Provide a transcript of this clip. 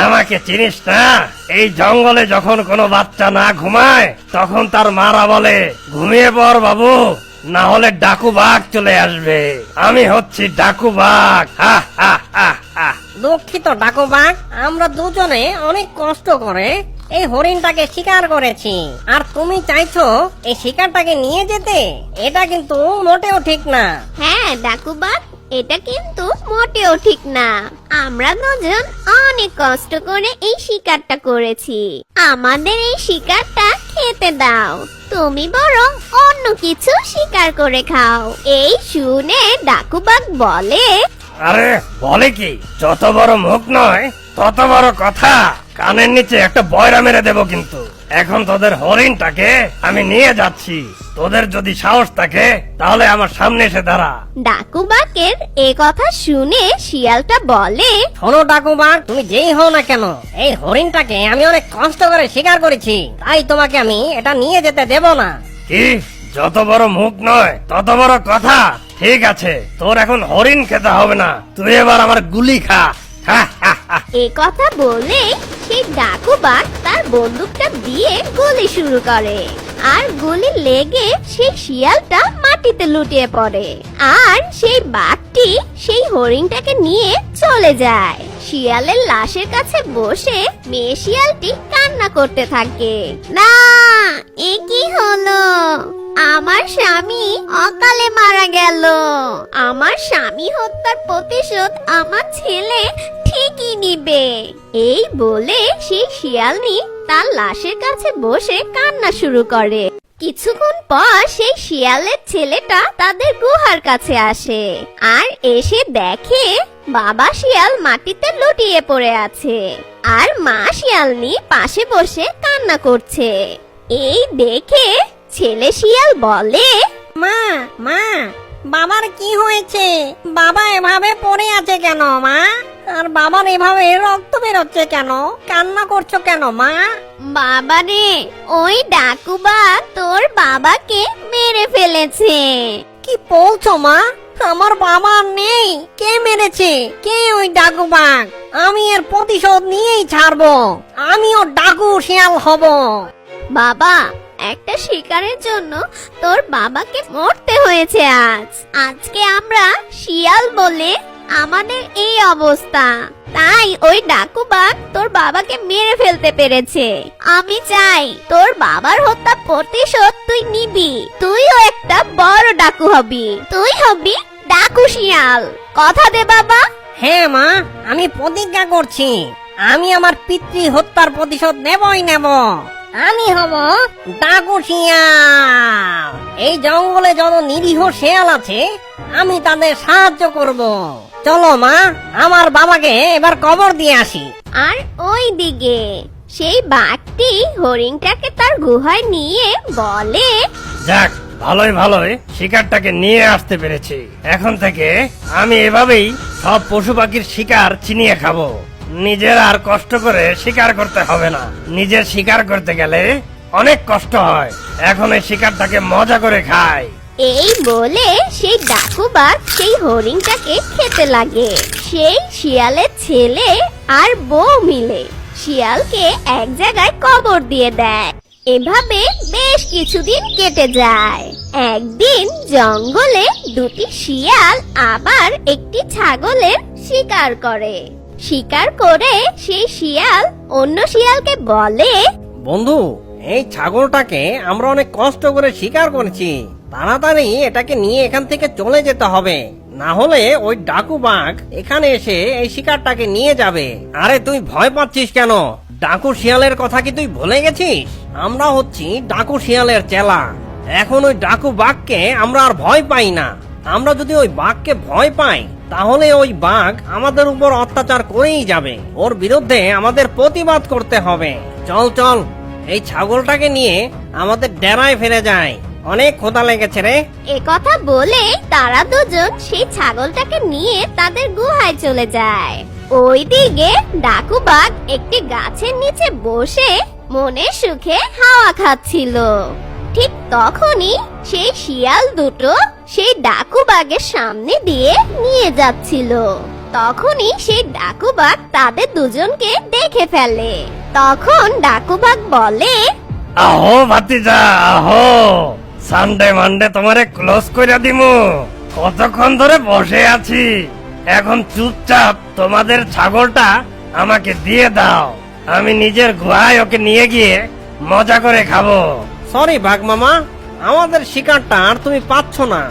আমাকে চিনিস না? এই জঙ্গলে যখন কোনো বাচ্চা না ঘুমায় তখন তার মারা বলে ঘুমিয়ে পড় বাবু, না হলে ডাকু বাঘ চলে আসবে। আমি হচ্ছি ডাকু বাঘ। দুঃখিত ডাকুবাঘ, আমরা দুজনে অনেক কষ্ট করে এই হরিণটাকে শিকার করেছি, আর তুমি চাইছো এই শিকারটাকে নিয়ে যেতে? এটা কিন্তু মোটেও ঠিক না। হ্যাঁ ডাকুবাঘ, এটা কিন্তু মোটেও ঠিক না। আমরা দুজন অনেক কষ্ট করে এই শিকারটা করেছি, আমাদের এই শিকারটা খেতে দাও। তুমি বরং অন্য কিছু শিকার করে খাও। এই শুনে ডাকুবাঘ বলে, আরে বলে কি, যত বড় মুখ নয় তত বড় কথা। কানের নিচে একটা বয়রা মেরে দেবো কিন্তু। এখন তোদের হরিণটাকে আমি নিয়ে যাচ্ছি, তোদের যদি সাহস থাকে তাহলে আমার সামনে এসে দাঁড়া। ডাকুবাঘের এ কথা শুনে শিয়ালটা বলে, শোনো ডাকুবাঘ, তুমি যেই হও না কেন, এই হরিণটাকে আমি অনেক কষ্ট করে শিকার করেছি, তাই তোমাকে আমি এটা নিয়ে যেতে দেব না। কি, যত বড় মুখ নয় তত বড় কথা? ঠিক আছে, তোর এখন হরিণ খেতে হবে না, তুই এবার আমার গুলি খা। এ কথা বলে সেই ডাকুবাঘ তার বন্দুকটা দিয়ে গুলি শুরু করে, আর গুলি লেগে সেই শিয়ালটা মাটিতে লুটিয়ে পড়ে, আর সেই বাঘটি সেই হরিণটাকে নিয়ে চলে যায়। শিয়ালের লাশের কাছে বসে মেয়ে শিয়ালটি কান্না করতে থাকে। না, এ কি হলো? আমার স্বামী অকালে মারা গেল। আমার স্বামী হত্যার প্রতিশোধ আমার ছেলে ঠিকই নিবে। এই বলে সেই শিয়ালনি তার লাশের কাছে বসে কান্না শুরু করে। কিছুক্ষণ পর সেই শিয়ালের ছেলেটা তাদের গুহার কাছে আসে, আর এসে দেখে বাবা শিয়াল মাটিতে লুটিয়ে পড়ে আছে, আর মা শিয়ালনি পাশে বসে কান্না করছে। এই দেখে ছেলে শিয়াল বলে, মা মা, বাবার কি হয়েছে? বাবা এভাবে পড়ে আছে কেন মা? আর বাবার এভাবে রক্ত বেরোচ্ছে কেন? কান্না করছো কেন মা? বাবা রে, ওই ডাকুবাঘ তোর বাবাকে মেরে ফেলেছে। কি বলছো মা? আমার বাবা নেই। কে মেরেছে? কে ওই ডাকুবাঘ? আমি এর প্রতিশোধ নিয়েই ছাড়বো। আমিও ডাকু শিয়াল হব। বাবা, একটা শিকারের জন্য তোর বাবাকে মরতে হয়েছে আজকে আমরা শিয়াল বলে আমাদের এই অবস্থা, তাই ওই ডাকুবাঘ তোর বাবাকে মেরে ফেলতে পেরেছে। আমি চাই তোর বাবার হত্যা প্রতিশোধ তুই নিবি। তুইও একটা বড় ডাকু হবি, তুই হবি ডাকু শিয়াল। কথা দে বাবা। হ্যাঁ মা, আমি প্রতিজ্ঞা করছি, আমি আমার পিতৃ হত্যার প্রতিশোধ নেবই নেব। আমি হব ডাকু শিয়াল। এই জঙ্গলে যত নিরীহ শিয়াল আছে আমি তাদের সাহায্য করব। চলো মা, আমার বাবাকে এবার কবর দিয়ে আসি। আর ওই দিকে সেই বাঘটি হরিণটাকে তার গুহায় নিয়ে বলে, যাক, ভালোই ভালোই শিকারটাকে নিয়ে আসতে পেরেছি। এখন থেকে আমি এভাবেই সব পশু পাখির শিকার চিনিয়ে খাবো। নিজের আর কষ্ট করে শিকার করতে হবে না। নিজের শিকার করতে গেলে অনেক কষ্ট হয়। এখন এই শিকারটাকে মজা করে খাই। এই বলে সেই ডাকুবাঘ সেই হরিণটাকে খেতে লাগে। সেই শিয়ালের ছেলে আর বউ মিলে শিয়ালকে এক জায়গায় কবর দিয়ে দেয়। এভাবে বেশ কিছুদিন কেটে যায়। একদিন জঙ্গলে দুটি শিয়াল আবার একটি ছাগলের শিকার করে। শিকার করে সেই শিয়াল অন্য শিয়ালকে বলে, বন্ধু, এই ছাগলটাকে আমরা অনেক কষ্ট করে শিকার করেছি, তাড়াতাড়ি এটাকে নিয়ে এখান থেকে চলে যেতে হবে, না হলে ওই ডাকু বাঘ এখানে এসে এই শিকারটাকে নিয়ে যাবে। আরে তুই ভয় পাচ্ছিস কেন? ডাকু শিয়ালের কথা কি তুই ভুলে গেছিস? আমরা হচ্ছি ডাকু শিয়ালের চেলা। এখন ওই ডাকু বাঘকে আমরা আর ভয় পাই না। আমরা যদি ওই বাঘকে ভয় পাই তাহলে ওই বাঘ আমাদের উপর অত্যাচার করেই যাবে। ওর বিরুদ্ধে আমাদের প্রতিবাদ করতে হবে। চল চল, এই ছাগলটাকে নিয়ে আমাদের ডেরায় ফিরে যায়। অনেক ক্ষুধা লেগেছে রে। এ কথা বলে তারা দুজন সেই ছাগলটাকে নিয়ে তাদের গুহায় চলে যায়। ওইদিকে ডাকুবাঘ একটি গাছের নিচে বসে মনে সুখে হাওয়া খাচ্ছিল। ঠিক তখনই সেই শিয়াল দুটো সেই ডাকুবাঘের সামনে দিয়ে নিয়ে যাচ্ছিল। তখনই সেই ডাকুবাঘ তাদের দুজনকে দেখে ফেলে। তখন ডাকুবাঘ বলে, আহো ভাতিজা আহো, সানডে মানডে তোমারে ক্লোজ করে দিমু। কতক্ষণ ধরে বসে আছি, এখন চুপচাপ তোমাদের ছাগলটা আমাকে দিয়ে দাও, আমি নিজের গুহায় ওকে নিয়ে গিয়ে মজা করে খাবো। সরি বাঘ মামা, আমাদের শিকারটা আর তুমি পাচ্ছ না।